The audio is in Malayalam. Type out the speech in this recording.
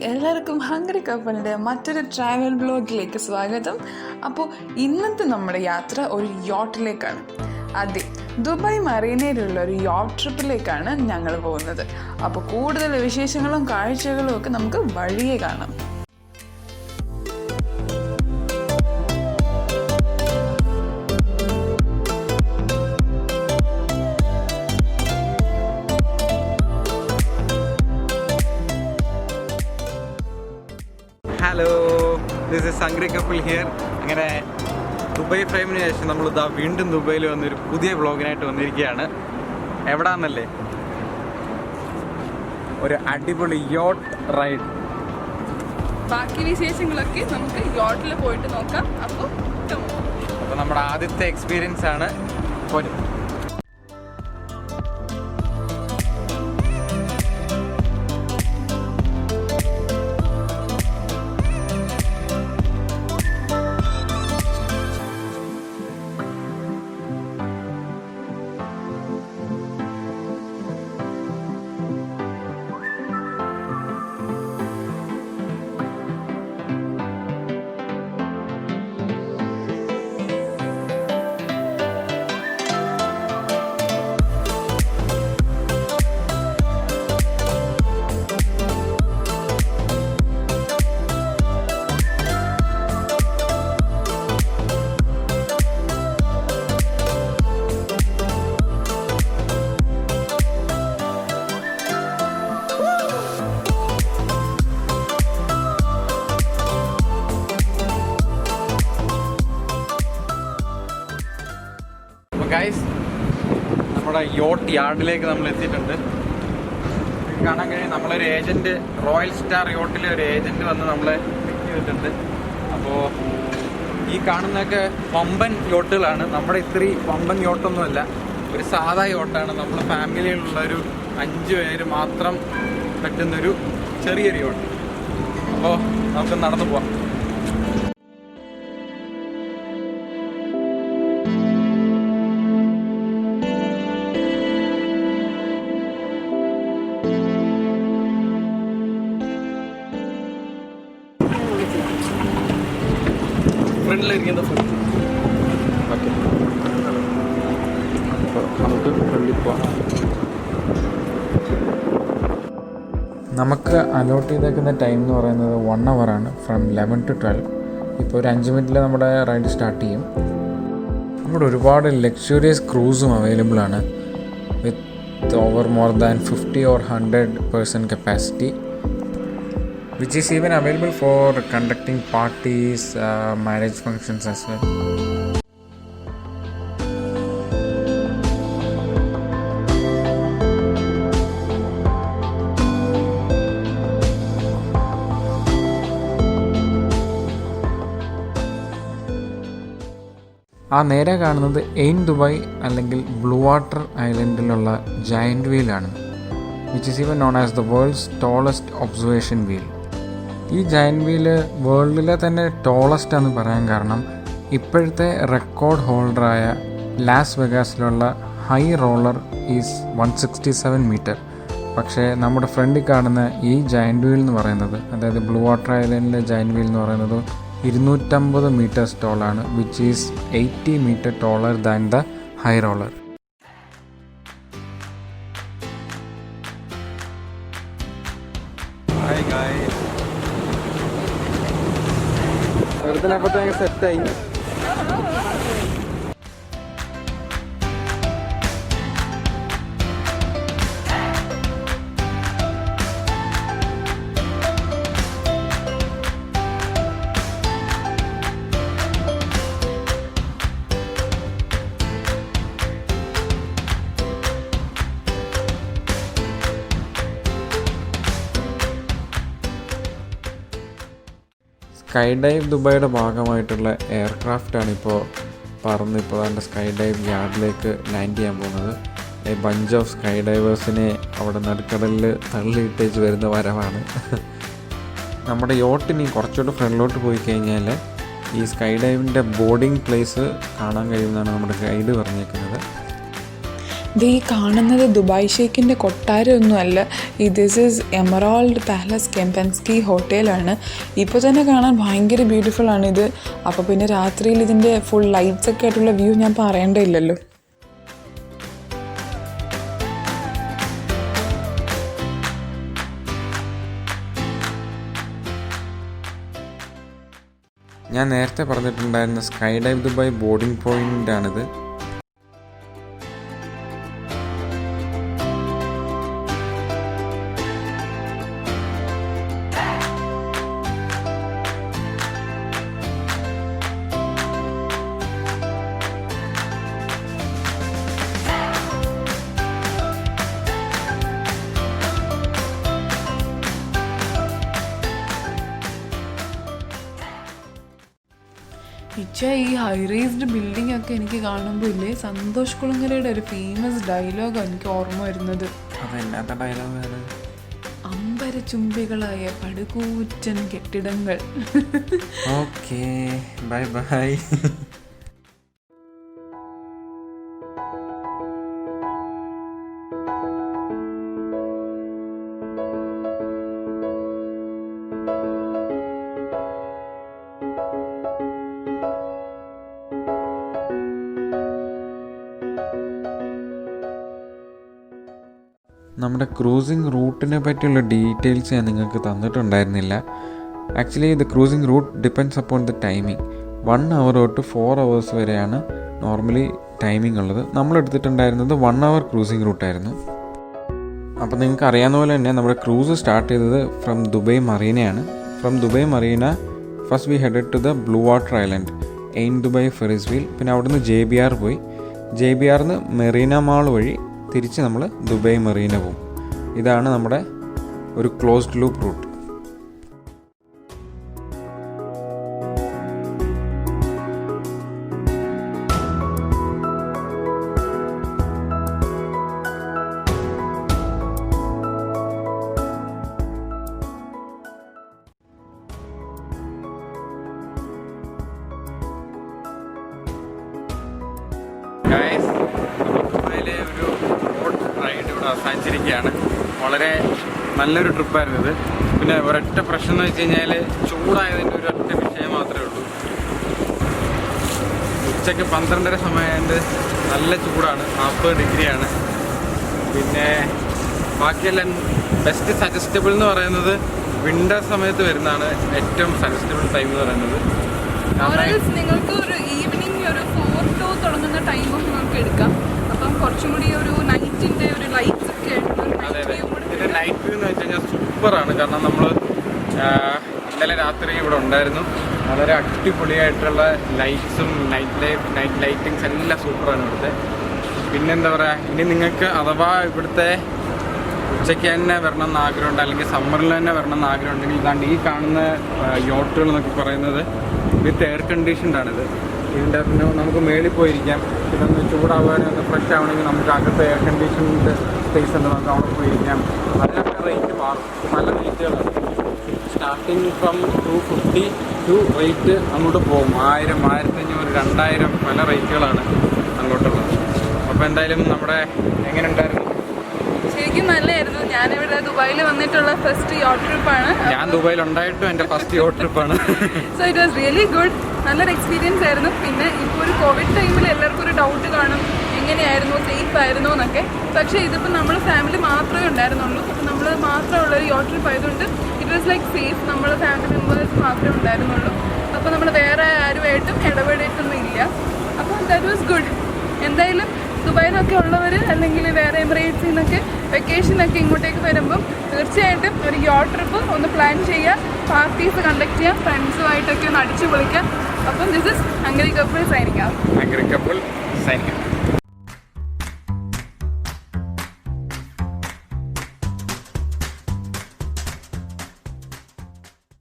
എല്ലാവർക്കും ഹംഗ്രി കപ്പിളിൻ്റെ മറ്റൊരു ട്രാവൽ ബ്ലോഗിലേക്ക് സ്വാഗതം. അപ്പോൾ ഇന്നത്തെ നമ്മുടെ യാത്ര ഒരു യോട്ടിലേക്കാണ്. അതെ, ദുബായ് മറീനയിലുള്ള ഒരു യോട്ട് ട്രിപ്പിലേക്കാണ് ഞങ്ങൾ പോകുന്നത്. അപ്പോൾ കൂടുതൽ വിശേഷങ്ങളും കാഴ്ചകളും ഒക്കെ നമുക്ക് വഴിയെ കാണാം. Hello, this is hungry couple here. അങ്ങനെ ദുബായ് ഫ്രെയിമിന് ശേഷം നമ്മൾ വീണ്ടും ദുബായിൽ വന്നൊരു പുതിയ വ്ളോഗിനായിട്ട് വന്നിരിക്കുകയാണ്. എവിടാന്നല്ലേ, ഒരു അടിപൊളി യോട്ട് റൈഡ്. ബാക്കി വിശേഷങ്ങളൊക്കെ നമുക്ക് യോട്ടിൽ പോയിട്ട് നോക്കാം. അപ്പോൾ നമ്മുടെ ആദ്യത്തെ എക്സ്പീരിയൻസ് ആണ്. ഗൈസ്, നമ്മുടെ യോട്ട് യാർഡിലേക്ക് നമ്മൾ എത്തിയിട്ടുണ്ട്. കാണാൻ കഴിയും, നമ്മളൊരു ഏജൻറ്റ്, റോയൽ സ്റ്റാർ യോട്ടിലെ ഒരു ഏജൻറ്റ് വന്ന് നമ്മളെ പിക്ക് ചെയ്തിട്ടുണ്ട്. അപ്പോൾ ഈ കാണുന്നതൊക്കെ വമ്പൻ യോട്ടുകളാണ്. നമ്മുടെ ഇത്രയും വമ്പൻ യോട്ടൊന്നുമല്ല, ഒരു സാധാ യോട്ടാണ്. നമ്മൾ ഫാമിലിയിലുള്ളൊരു 5 പേര് മാത്രം പറ്റുന്നൊരു ചെറിയൊരു യോട്ട്. അപ്പോൾ നമുക്ക് നടന്നു പോവാം. ഫ്രണ്ടിലിരിക്കുന്ന ഓക്കെ, നമുക്ക് ഫ്രണ്ടിൽ പോകാം. നമുക്ക് അലോട്ട് ചെയ്തേക്കുന്ന ടൈം എന്ന് പറയുന്നത് 1 hour ആണ്, ഫ്രം 11 to 12. ഇപ്പോൾ ഒരു 5 മിനിറ്റിൽ നമ്മുടെ റൈഡ് സ്റ്റാർട്ട് ചെയ്യും. നമ്മുടെ ഒരുപാട് ലക്ഷറിയസ് ക്രൂസും അവൈലബിൾ ആണ്, വിത്ത് over more than 50 or 100% capacity, which is even available for conducting parties, marriage functions as well. ആ നേരെ കാണുന്നത് എയിൻ ദുബായ് അല്ലെങ്കിൽ ബ്ലൂ വാട്ടർ ഐലൻഡിലുള്ള ജയൻറ്റ് വീലാണ്, which is even known as the world's tallest observation wheel. ഈ ജയൻറ്റ് വീല് വേൾഡിലെ തന്നെ ടോളസ്റ്റ് എന്ന് പറയാൻ കാരണം ഇപ്പോഴത്തെ റെക്കോർഡ് ഹോൾഡറായ ലാസ് വെഗാസിലുള്ള ഹൈ റോളർ ഈസ് 167 മീറ്റർ. പക്ഷേ നമ്മുടെ ഫ്രണ്ടിൽ കാണുന്ന ഈ ജയൻറ്റ് വീൽ എന്ന് പറയുന്നത്, അതായത് ബ്ലൂ വാട്ടർ ഐലൻഡിലെ ജയൻറ്റ് വീൽ എന്ന് പറയുന്നത് 250 മീറ്റേഴ്സ് ടോളാണ്, which is 80 metre taller than the high roller. ഒരുത്തിനപ്പത്തേക്ക് സെറ്റായി. സ്കൈ ഡൈവ് ദുബായിയുടെ ഭാഗമായിട്ടുള്ള എയർക്രാഫ്റ്റാണ് ഇപ്പോൾ അതിൻ്റെ സ്കൈ ഡൈവ് യാർഡിലേക്ക് ലാൻഡ് ചെയ്യാൻ പോകുന്നത്. എ ബഞ്ച് ഓഫ് സ്കൈ ഡൈവേഴ്സിനെ അവിടെ നടുക്കടലിൽ തള്ളിയിട്ടേച്ച് വരുന്ന വരവാണ്. നമ്മുടെ യോട്ടിനി കുറച്ചുകൂടെ ഫ്രണ്ടിലോട്ട് പോയി കഴിഞ്ഞാൽ ഈ സ്കൈ ഡൈവിൻ്റെ ബോർഡിംഗ് പ്ലേസ് കാണാൻ കഴിയുമെന്നാണ് നമ്മുടെ ഗൈഡ് പറഞ്ഞേക്കുന്നത്. ഇത് ഈ കാണുന്നത് ദുബായ് ഷേക്കിൻ്റെ കൊട്ടാരമൊന്നുമല്ല, this is Emerald Palace Kempinski ഹോട്ടലാണ്. ഇപ്പോൾ തന്നെ കാണാൻ ഭയങ്കര ബ്യൂട്ടിഫുൾ ആണിത്. അപ്പോൾ പിന്നെ രാത്രിയിൽ ഇതിൻ്റെ ഫുൾ ലൈറ്റ്സ് ഒക്കെ ആയിട്ടുള്ള വ്യൂ ഞാൻ പറയേണ്ടതില്ലല്ലോ. ഞാൻ നേരത്തെ പറഞ്ഞിട്ടുണ്ടായിരുന്ന സ്കൈ ഡൈവ് ദുബായ് ബോർഡിംഗ് പോയിൻ്റാണിത്. ഈ ഹൈ റേസ്ഡ് ബിൽഡിംഗ് ഒക്കെ എനിക്ക് കാണുമ്പോൾ ഇല്ലേ, സന്തോഷ് കുളങ്ങരയുടെ ഒരു ഫേമസ് ഡയലോഗാണ് എനിക്ക് ഓർമ്മ വരുന്നത്. അമ്പരചുംബികളായ പടുകൂറ്റൻ കെട്ടിടങ്ങൾ. Okay, bye bye. നമ്മുടെ ക്രൂസിങ് റൂട്ടിനെ പറ്റിയുള്ള ഡീറ്റെയിൽസ് ഞാൻ നിങ്ങൾക്ക് തന്നിട്ടുണ്ടായിരുന്നില്ല. Actually the cruising route depends upon the timing. 1 hour തൊട്ട് 4 hours വരെയാണ് നോർമലി ടൈമിംഗ് ഉള്ളത്. നമ്മൾ എടുത്തിട്ടുണ്ടായിരുന്നത് 1 hour ക്രൂസിങ് റൂട്ടായിരുന്നു. അപ്പോൾ നിങ്ങൾക്ക് അറിയാവുന്ന പോലെ തന്നെ നമ്മുടെ ക്രൂസ് സ്റ്റാർട്ട് ചെയ്തത് ഫ്രം ദുബൈ മറീനയാണ്. From Dubai Marina first we headed to the blue water island, Ain Dubai Ferris wheel. പിന്നെ അവിടുന്ന് JBR പോയി. JBRന്ന് മെറീന മാൾ വഴി തിരിച്ച് നമ്മൾ ദുബൈ മറീന പോകും. ഇതാണ് നമ്മുടെ ഒരു ക്ലോസ്ഡ് ലൂപ്പ് റൂട്ട്. ദുബായിലെ ഒരു ബോട്ട് റൈഡ് ഇവിടെ അവസാനിച്ചിരിക്കുകയാണ്. വളരെ നല്ലൊരു ട്രിപ്പായിരുന്നു ഇത്. പിന്നെ ഒരൊറ്റ പ്രശ്നം എന്ന് വെച്ച് കഴിഞ്ഞാൽ ചൂടായതിൻ്റെ ഒരു ഒറ്റ വിഷയം മാത്രമേ ഉള്ളൂ. ഉച്ചയ്ക്ക് 12:30 സമയമായതുകൊണ്ട് നല്ല ചൂടാണ്, 40 ഡിഗ്രിയാണ്. പിന്നെ ബാക്കിയെല്ലാം ബെസ്റ്റ് സജസ്റ്റബിൾ എന്ന് പറയുന്നത് വിൻ്റർ സമയത്ത് വരുന്നതാണ് ഏറ്റവും സജസ്റ്റബിൾ ടൈം എന്ന് പറയുന്നത്. നിങ്ങൾക്ക് ഒരു ഈവനിങ് ഒരു 4 to തുടങ്ങുന്ന ടൈമും നമുക്ക് എടുക്കാം. അപ്പം കുറച്ചും കൂടി ഒരു നൈറ്റിൻ്റെ ഒരു ലൈറ്റ്സ് ഒക്കെ അതെ അതെ, ഇതിൻ്റെ നൈറ്റ് വ്യൂ എന്ന് വെച്ച് കഴിഞ്ഞാൽ സൂപ്പറാണ്. കാരണം നമ്മൾ ഇന്നലെ രാത്രി ഇവിടെ ഉണ്ടായിരുന്നു. വളരെ അടിപൊളിയായിട്ടുള്ള ലൈറ്റ്സും നൈറ്റ് ലൈറ്റിങ്സ് എല്ലാം സൂപ്പറാണ് ഇവിടുത്തെ. പിന്നെന്താ പറയുക, ഇനി നിങ്ങൾക്ക് അഥവാ ഇവിടുത്തെ ഉച്ചയ്ക്ക് തന്നെ വരണം എന്ന് ആഗ്രഹമുണ്ട്, അല്ലെങ്കിൽ സമ്മറിൽ തന്നെ വരണം എന്ന് ആഗ്രഹം ഉണ്ടെങ്കിൽ ഇതാണ്ട് ഈ കാണുന്ന യോട്ടുകൾ എന്നൊക്കെ പറയുന്നത് വിത്ത് എയർ കണ്ടീഷൻഡാണിത്. ഇതിൻ്റെ നമുക്ക് മേളിൽ പോയിരിക്കാം. ഇതൊന്ന് ചൂടാവുകയാണെങ്കിൽ ഒന്ന് ഫ്രഷ് ആവണമെങ്കിൽ നമുക്ക് അകത്ത് എയർ കണ്ടീഷൻഡ് സ്പേസ് ഉണ്ട്, നമുക്ക് അവിടെ പോയിരിക്കാം. അതിനൊക്കെ റേറ്റ് മാറും, നല്ല റേറ്റുകളാണ്. സ്റ്റാർട്ടിങ് ഫ്രം 250 ടു റേറ്റ് അങ്ങോട്ട് പോകും 1000, 1500, 2000 പല റേറ്റുകളാണ് അങ്ങോട്ടുള്ളത്. അപ്പോൾ എന്തായാലും നമ്മുടെ എങ്ങനെ ഉണ്ടായിരുന്നു? ശരിക്കും നല്ലതായിരുന്നു. ഞാനിവിടെ ദുബായിൽ വന്നിട്ടുള്ള ഫസ്റ്റ് യോട്ട് ട്രിപ്പാണ്. ഞാൻ ദുബായിൽ ഉണ്ടായിട്ടും എൻ്റെ ഫസ്റ്റ് യോട്ട് ട്രിപ്പാണ്. So it was really good. നല്ലൊരു എക്സ്പീരിയൻസ് ആയിരുന്നു. പിന്നെ ഇപ്പോൾ ഒരു കോവിഡ് ടൈമിൽ എല്ലാവർക്കും ഒരു ഡൗട്ട് കാണും, എങ്ങനെയായിരുന്നു, സേഫ് ആയിരുന്നോ എന്നൊക്കെ. പക്ഷേ ഇതിപ്പോൾ നമ്മൾ ഫാമിലി മാത്രമേ ഉണ്ടായിരുന്നുള്ളൂ. അപ്പോൾ നമ്മൾ മാത്രമുള്ളൊരു യോട്ട് ട്രിപ്പ് ആയതുകൊണ്ട് ഇറ്റ് വാസ് ലൈക്ക് സേഫ്. നമ്മൾ ഫാമിലി മെമ്പേഴ്സ് മാത്രമേ ഉണ്ടായിരുന്നുള്ളൂ. അപ്പോൾ നമ്മൾ വേറെ ആരുമായിട്ടും ഇടപെടിയിട്ടൊന്നും ഇല്ല. അപ്പോൾ ദാറ്റ് വാസ് ഗുഡ്. എന്തായാലും ദുബായിലൊക്കെ ഉള്ളവർ അല്ലെങ്കിൽ വേറെ എമിറേറ്റ്സിൽ നിന്നൊക്കെ വെക്കേഷനൊക്കെ ഇങ്ങോട്ടേക്ക് വരുമ്പം തീർച്ചയായിട്ടും ഒരു യോട്ട് ട്രിപ്പ് ഒന്ന് പ്ലാൻ ചെയ്യുക, പാർട്ടീസ് കണ്ടക്ട് ചെയ്യുക, ഫ്രണ്ട്സുമായിട്ടൊക്കെ ഒന്ന് അടിച്ചു പൊളിക്കാം. അപ്പം this is Hungary couple signing out.